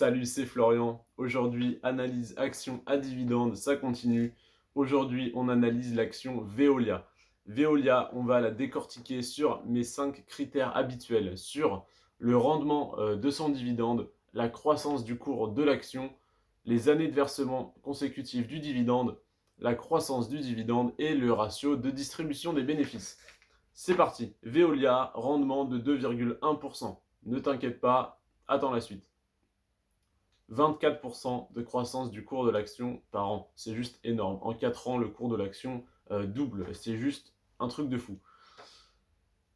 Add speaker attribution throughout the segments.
Speaker 1: Salut, c'est Florian. Aujourd'hui, analyse action à dividende, ça continue. Aujourd'hui, on analyse l'action Veolia. Veolia, on va la décortiquer sur mes 5 critères habituels, sur le rendement de son dividende, la croissance du cours de l'action, les années de versement consécutifs du dividende, la croissance du dividende et le ratio de distribution des bénéfices. C'est parti. Veolia, rendement de 2,1%. Ne t'inquiète pas, attends la suite. 24% de croissance du cours de l'action par an. C'est juste énorme. En 4 ans, le cours de l'action double. C'est juste un truc de fou.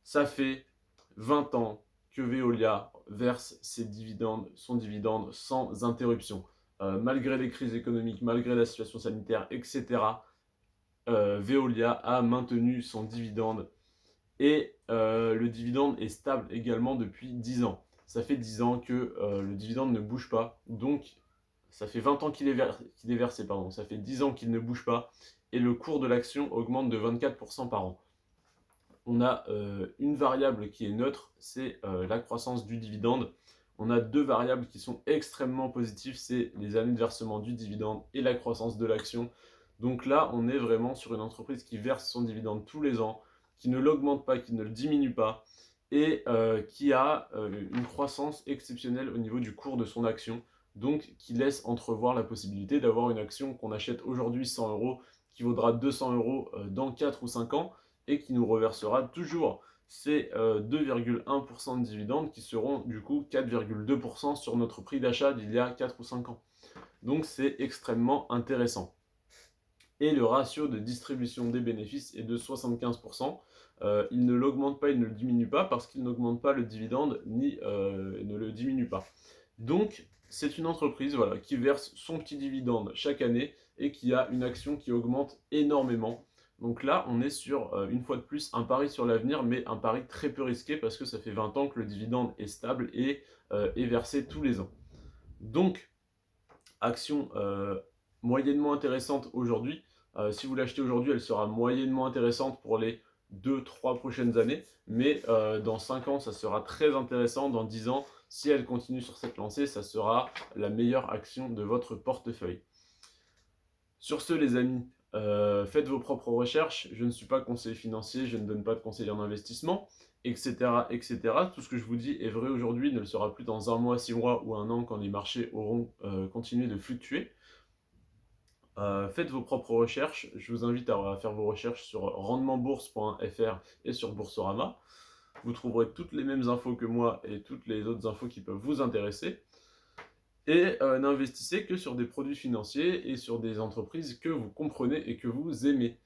Speaker 1: Ça fait 20 ans que Veolia verse son dividende sans interruption. Malgré les crises économiques, malgré la situation sanitaire, etc., Veolia a maintenu son dividende et le dividende est stable également depuis 10 ans. Ça fait 10 ans que le dividende ne bouge pas. Donc, ça fait 20 ans qu'il est versé, pardon. Ça fait 10 ans qu'il ne bouge pas. Et le cours de l'action augmente de 24% par an. On a une variable qui est neutre, c'est la croissance du dividende. On a deux variables qui sont extrêmement positives, c'est les années de versement du dividende et la croissance de l'action. Donc là, on est vraiment sur une entreprise qui verse son dividende tous les ans, qui ne l'augmente pas, qui ne le diminue pas, et qui a une croissance exceptionnelle au niveau du cours de son action, donc qui laisse entrevoir la possibilité d'avoir une action qu'on achète aujourd'hui 100 euros, qui vaudra 200 euros dans 4 ou 5 ans, et qui nous reversera toujours ces 2,1% de dividendes qui seront du coup 4,2% sur notre prix d'achat d'il y a 4 ou 5 ans. Donc c'est extrêmement intéressant. Et le ratio de distribution des bénéfices est de 75%. Il ne l'augmente pas, il ne le diminue pas parce qu'il n'augmente pas le dividende ni ne le diminue pas. Donc c'est une entreprise voilà, qui verse son petit dividende chaque année et qui a une action qui augmente énormément. Donc là, on est sur, une fois de plus, un pari sur l'avenir, mais un pari très peu risqué parce que ça fait 20 ans que le dividende est stable et est versé tous les ans. Donc, action moyennement intéressante aujourd'hui. Si vous l'achetez aujourd'hui, elle sera moyennement intéressante pour les 2-3 prochaines années, mais dans 5 ans, ça sera très intéressant. Dans 10 ans, si elle continue sur cette lancée, ça sera la meilleure action de votre portefeuille. Sur ce, les amis, faites vos propres recherches. Je ne suis pas conseiller financier, je ne donne pas de conseils en investissement, etc., etc. Tout ce que je vous dis est vrai aujourd'hui, ne le sera plus dans un mois, 6 mois ou un an quand les marchés auront continué de fluctuer. Faites vos propres recherches. Je vous invite à faire vos recherches sur rendementbourse.fr et sur Boursorama. Vous trouverez toutes les mêmes infos que moi et toutes les autres infos qui peuvent vous intéresser. Et n'investissez que sur des produits financiers et sur des entreprises que vous comprenez et que vous aimez.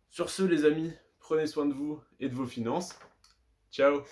Speaker 1: Sur ce, les amis, prenez soin de vous et de vos finances. Ciao!